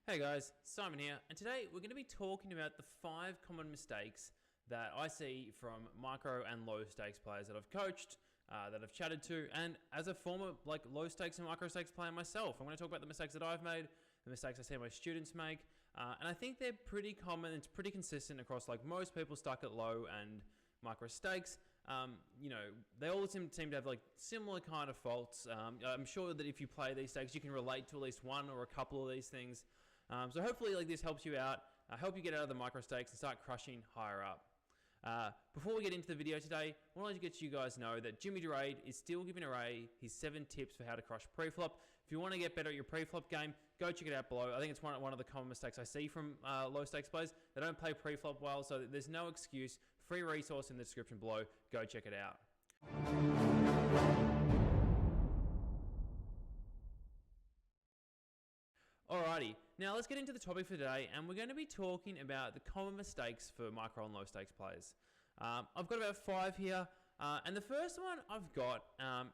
Hey guys, Simon here, and today we're going to be talking about the 5 common mistakes that I see from micro and low stakes players that I've coached, that I've chatted to, and as a former low stakes and micro stakes player myself, I'm going to talk about the mistakes that I've made, the mistakes I see my students make, and I think they're pretty common. It's pretty consistent across most people stuck at low and micro stakes. They all seem to have similar kind of faults. I'm sure that if you play these stakes, you can relate to at least one or a couple of these things. So hopefully this helps you out, help you get out of the micro stakes and start crushing higher up. Before we get into the video today, I wanted to get you guys know that Jimmy Durade is still giving away his 7 tips for how to crush pre-flop. If you want to get better at your pre-flop game, go check it out below. I think it's one of the common mistakes I see from low stakes players. They don't play pre-flop well, so there's no excuse. Free resource in the description below. Go check it out. Alrighty, now let's get into the topic for today, and we're going to be talking about the common mistakes for micro and low stakes players. I've got about 5 here, and the first one I've got,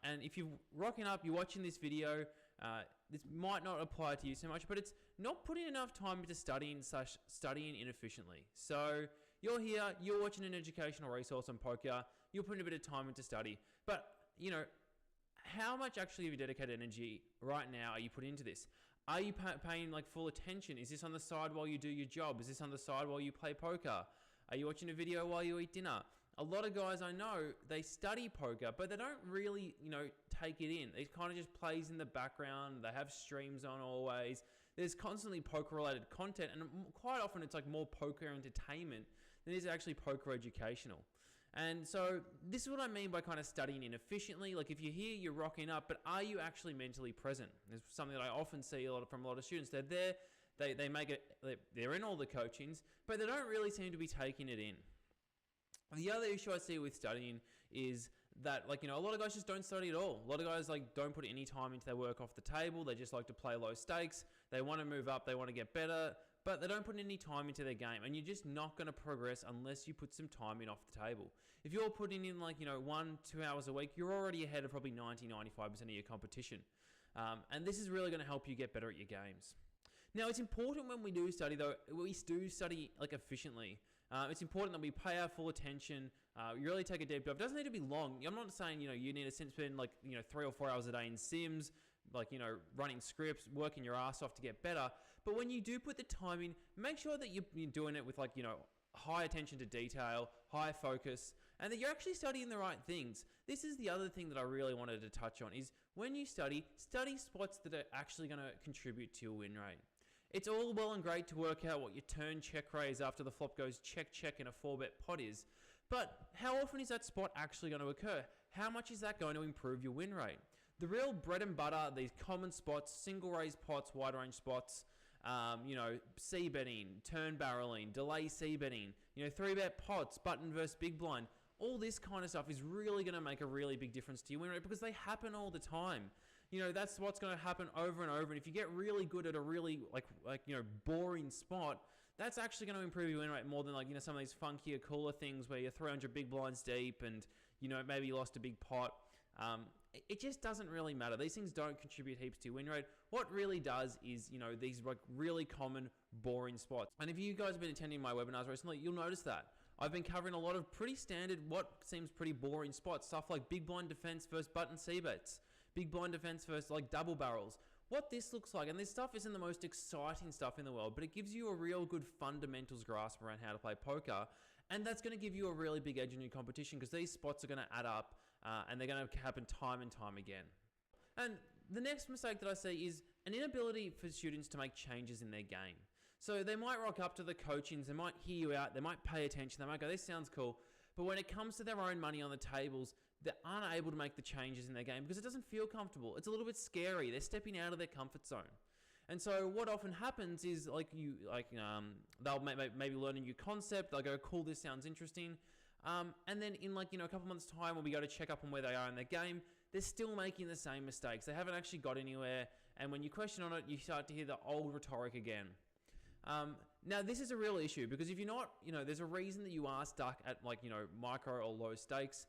and if you're rocking up, you're watching this video, this might not apply to you so much, but it's not putting enough time into studying inefficiently. So you're here, you're watching an educational resource on poker, you're putting a bit of time into study, but how much actually of your dedicated energy right now are you putting into this? Are you paying full attention? Is this on the side while you do your job? Is this on the side while you play poker? Are you watching a video while you eat dinner? A lot of guys I know, they study poker, but they don't really, take it in. It kind of just plays in the background. They have streams on always. There's constantly poker-related content, and quite often it's more poker entertainment than it is actually poker educational. And so this is what I mean by kind of studying inefficiently. If you're here, you're rocking up, but are you actually mentally present? It's something that I often see from a lot of students. They're there, they make it, they're in all the coachings, but they don't really seem to be taking it in. The other issue I see with studying is that a lot of guys just don't study at all. A lot of guys don't put any time into their work off the table. They just like to play low stakes. They want to move up. They want to get better, but they don't put any time into their game, and you're just not going to progress unless you put some time in off the table. If you're putting in 1-2 hours a week, you're already ahead of probably 90-95% of your competition. And this is really going to help you get better at your games. Now, it's important when we do study, though, we do study efficiently. It's important that we pay our full attention. You really take a deep dive. It doesn't need to be long. I'm not saying you need to spend 3 or 4 hours a day in Sims, running scripts, working your ass off to get better. But when you do put the time in, make sure that you're doing it with high attention to detail, high focus, and that you're actually studying the right things. This is the other thing that I really wanted to touch on is when you study spots that are actually going to contribute to your win rate. It's all well and great to work out what your turn check raise after the flop goes check in a 4-bet pot is, but how often is that spot actually going to occur? How much is that going to improve your win rate? The real bread and butter, these common spots, single raise pots, wide range spots, c-betting, turn barreling, delay c-betting, 3-bet pots, button versus big blind. All this kind of stuff is really going to make a really big difference to your win rate because they happen all the time. That's what's going to happen over and over. And if you get really good at a really boring spot, that's actually going to improve your win rate more than some of these funkier, cooler things where you're 300 big blinds deep and maybe you lost a big pot. It just doesn't really matter. These things don't contribute heaps to your win rate. What really does is, these really common, boring spots. And if you guys have been attending my webinars recently, you'll notice that. I've been covering a lot of pretty standard, what seems pretty boring spots. Stuff like big blind defense versus button c-bets. Big blind defense versus double barrels. What this looks like, and this stuff isn't the most exciting stuff in the world, but it gives you a real good fundamentals grasp around how to play poker. And that's going to give you a really big edge in your competition because these spots are going to add up and they're going to happen time and time again. And the next mistake that I see is an inability for students to make changes in their game. So they might rock up to the coachings, they might hear you out, they might pay attention, they might go, this sounds cool. But when it comes to their own money on the tables, they aren't able to make the changes in their game because it doesn't feel comfortable. It's a little bit scary. They're stepping out of their comfort zone. And so what often happens is they'll maybe learn a new concept. They'll go, cool, this sounds interesting. And then in a couple months time when we go to check up on where they are in their game, they're still making the same mistakes. They haven't actually got anywhere. And when you question on it, you start to hear the old rhetoric again. Now this is a real issue because if you're not, there's a reason that you are stuck at micro or low stakes.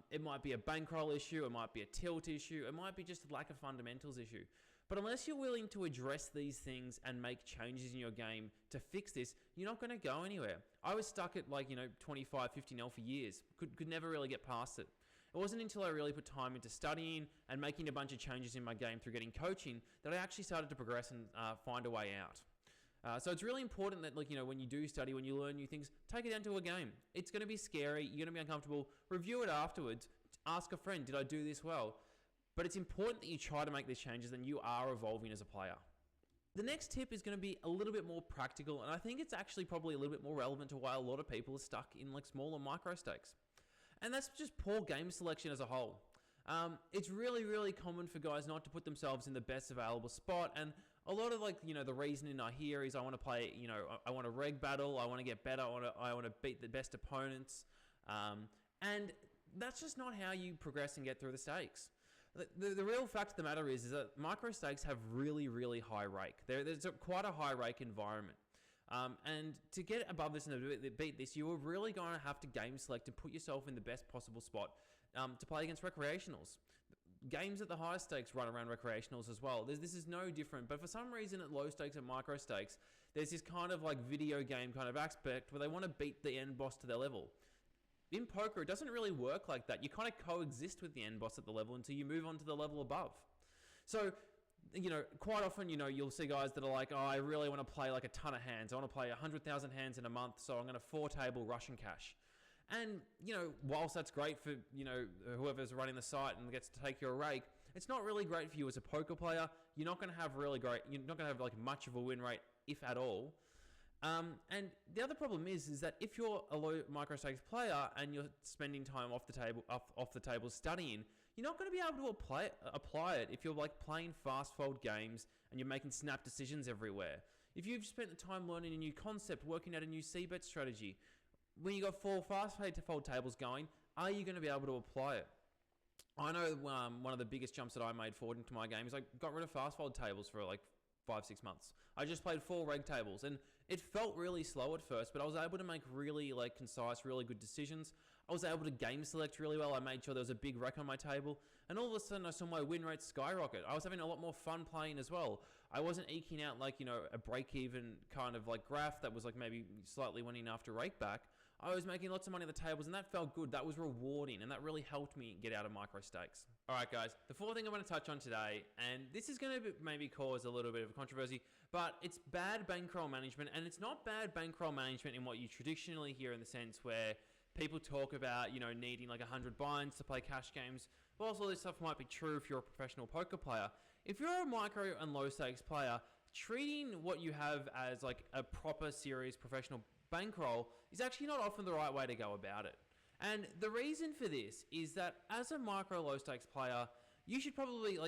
It might be a bankroll issue, it might be a tilt issue, it might be just a lack of fundamentals issue. But unless you're willing to address these things and make changes in your game to fix this, you're not going to go anywhere. I was stuck at 25, 50-0 for years. Could never really get past it. It wasn't until I really put time into studying and making a bunch of changes in my game through getting coaching that I actually started to progress and find a way out. So it's really important that when you do study, when you learn new things, take it down to a game. It's going to be scary. You're going to be uncomfortable. Review it afterwards. Ask a friend, did I do this well? But it's important that you try to make these changes and you are evolving as a player. The next tip is going to be a little bit more practical, and I think it's actually probably a little bit more relevant to why a lot of people are stuck in smaller micro stakes. And that's just poor game selection as a whole. It's really, really common for guys not to put themselves in the best available spot, and a lot of the reasoning I hear is I want to play, I want to reg battle, I want to get better, I want to beat the best opponents, and that's just not how you progress and get through the stakes. The real fact of the matter is that micro stakes have really, really high rake. There's quite a high rake environment. And to get above this and to beat this, you are really going to have to game select and put yourself in the best possible spot to play against recreationals. Games at the highest stakes run around recreationals as well. This is no different, but for some reason at low stakes and micro stakes, there's this kind of video game kind of aspect where they want to beat the end boss to their level. In poker, it doesn't really work like that. You kind of coexist with the end boss at the level until you move on to the level above. So, quite often, you'll see guys that are like, oh, I really want to play a ton of hands. I want to play 100,000 hands in a month, so I'm going to 4-table Russian cash. And, whilst that's great for, whoever's running the site and gets to take your rake, it's not really great for you as a poker player. You're not going to have you're not going to have much of a win rate, if at all. And the other problem is that if you're a low micro stakes player and you're spending time off the table studying, you're not going to be able to apply it if you're playing fast fold games and you're making snap decisions everywhere. If you've spent the time learning a new concept, working out a new c-bet strategy, when you got 4 fast fold tables going, are you going to be able to apply it? I know one of the biggest jumps that I made forward into my game is I got rid of fast fold tables for 5-6 months. I just played 4 reg tables, and it felt really slow at first, but I was able to make really concise, really good decisions. I was able to game select really well. I made sure there was a big rec on my table, and all of a sudden I saw my win rate skyrocket. I was having a lot more fun playing as well. I wasn't eking out a break-even kind of graph that was maybe slightly winning after rake back. I was making lots of money on the tables, and that felt good. That was rewarding, and that really helped me get out of micro stakes. All right, guys, the 4th thing I want to touch on today, and this is going to maybe cause a little bit of a controversy, but it's bad bankroll management, and it's not bad bankroll management in what you traditionally hear in the sense where people talk about, needing 100 binds to play cash games. Whilst all this stuff might be true if you're a professional poker player, if you're a micro and low stakes player, treating what you have as a proper, serious, professional bankroll is actually not often the right way to go about it. And the reason for this is that as a micro low stakes player, you should probably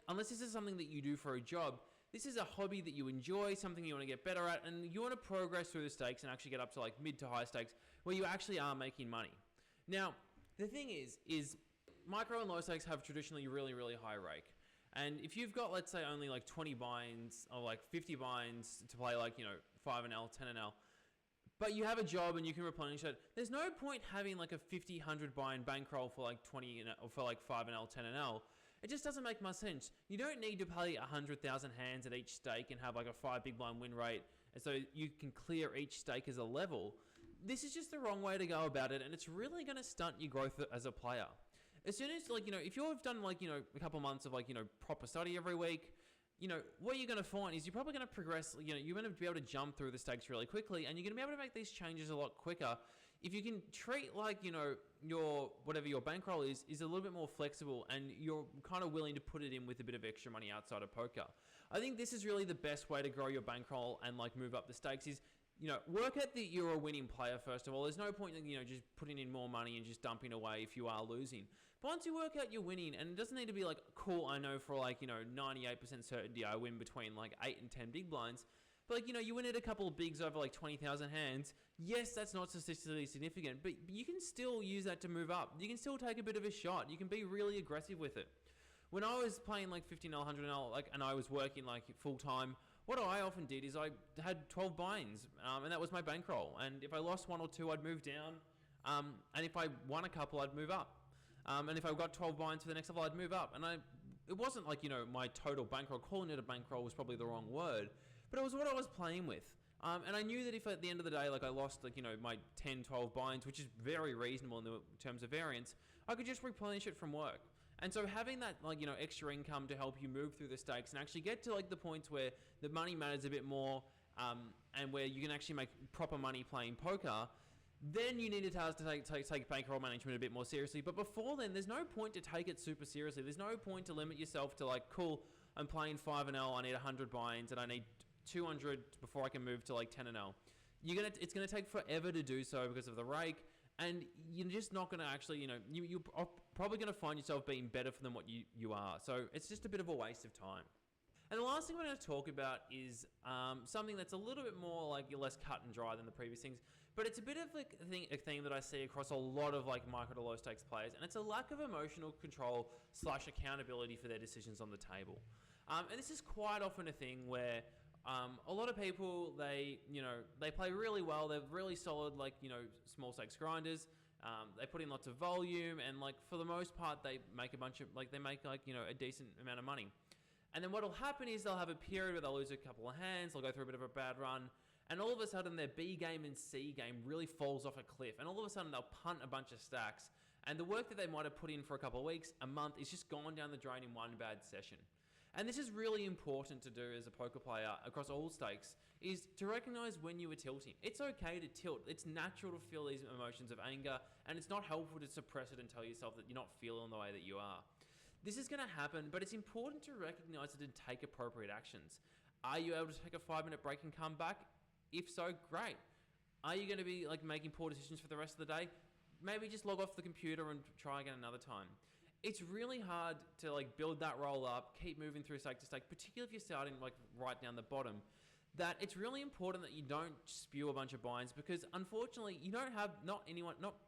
unless this is something that you do for a job, this is a hobby that you enjoy, something you want to get better at, and you want to progress through the stakes and actually get up to mid to high stakes where you actually are making money. Now, the thing is micro and low stakes have traditionally really, really high rake. And if you've got, let's say, only 20 binds or 50 binds to play 5NL, 10NL, but you have a job and you can replenish it, there's no point having a 50, 100 bind bankroll for 20 or for 5NL, 10NL. It just doesn't make much sense. You don't need to play 100,000 hands at each stake and have a 5 big blind win rate, and so you can clear each stake as a level. This is just the wrong way to go about it, and it's really going to stunt your growth as a player. As soon as if you've done a couple months of proper study every week, what you're going to find is you're probably going to progress. You're going to be able to jump through the stakes really quickly, and you're going to be able to make these changes a lot quicker if you can treat your whatever your bankroll is a little bit more flexible, and you're kind of willing to put it in with a bit of extra money outside of poker. I think this is really the best way to grow your bankroll and move up the stakes is, work out that you're a winning player first of all. There's no point in, just putting in more money and just dumping away if you are losing. But once you work out you're winning, and it doesn't need to be cool, I know for 98% certainty I win between 8 and 10 big blinds. But you win at a couple of bigs over 20,000 hands. Yes, that's not statistically significant, but you can still use that to move up. You can still take a bit of a shot. You can be really aggressive with it. When I was playing 50 0, 100 0, and I was working full time, what I often did is I had 12 binds, and that was my bankroll. And if I lost 1 or 2, I'd move down. And if I won a couple, I'd move up. And if I got 12 binds for the next level, I'd move up. And it wasn't like, my total bankroll. Calling it a bankroll was probably the wrong word, but it was what I was playing with. And I knew that if at the end of the day, like I lost, like, my 10, 12 binds, which is very reasonable in terms of variance, I could just replenish it from work. And so having that, like, extra income to help you move through the stakes and actually get to like the points where the money matters a bit more, and where you can actually make proper money playing poker, then you need to take bankroll management a bit more seriously. But before then, there's no point to take it super seriously. There's no point to limit yourself to like, cool, I'm playing 5-0, I need 100 binds, and I need 200 before I can move to like 10-0. It's gonna take forever to do so because of the rake, and you're just not gonna actually, you're probably gonna find yourself being better than what you are. So it's just a bit of a waste of time. And the last thing we're going to talk about is something that's a little bit more like less cut and dry than the previous things, but it's a bit of like a theme that I see across a lot of like micro to low stakes players, and it's a lack of emotional control / accountability for their decisions on the table. And this is quite often a thing where a lot of people, they play really well, they're really solid, like, small stakes grinders. They put in lots of volume, and like for the most part, they make a decent amount of money. And then what'll happen is they'll have a period where they'll lose a couple of hands, they'll go through a bit of a bad run, and all of a sudden their B game and C game really falls off a cliff, and all of a sudden they'll punt a bunch of stacks, and the work that they might have put in for a couple of weeks, a month, is just gone down the drain in one bad session. And this is really important to do as a poker player across all stakes, is to recognize when you are tilting. It's okay to tilt. It's natural to feel these emotions of anger, and it's not helpful to suppress it and tell yourself that you're not feeling the way that you are. This is going to happen, but it's important to recognize it and take appropriate actions. Are you able to take a 5-minute break and come back? If so, great. Are you going to be like making poor decisions for the rest of the day? Maybe just log off the computer and try again another time. It's really hard to like build that roll up, keep moving through stake to stake, particularly if you're starting like right down the bottom. That it's really important that you don't spew a bunch of binds, because unfortunately you don't have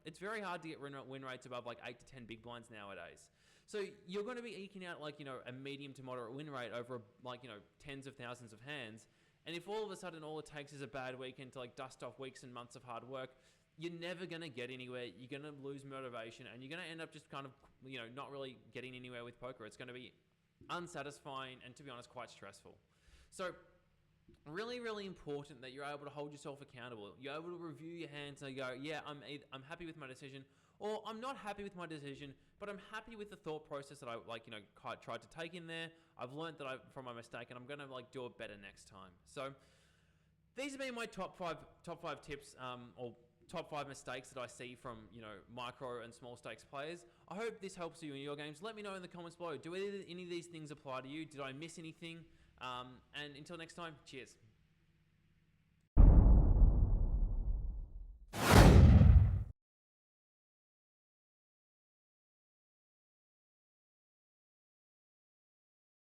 it's very hard to get win rates above like 8 to 10 big blinds nowadays. So you're going to be eking out like, a medium to moderate win rate over like, tens of thousands of hands. And if all of a sudden all it takes is a bad weekend to like dust off weeks and months of hard work, you're never going to get anywhere. You're going to lose motivation, and you're going to end up just kind of, not really getting anywhere with poker. It's going to be unsatisfying and, to be honest, quite stressful. So really, really important that you're able to hold yourself accountable. You're able to review your hands and go, yeah, I'm happy with my decision, or I'm not happy with my decision, but I'm happy with the thought process that I tried to take in there. I've learned from my mistake, and I'm going to do it better next time. So these have been my top five tips, or top 5 mistakes that I see from micro and small stakes players. I hope this helps you in your games. Let me know in the comments below. Do any of these things apply to you? Did I miss anything? And until next time, cheers.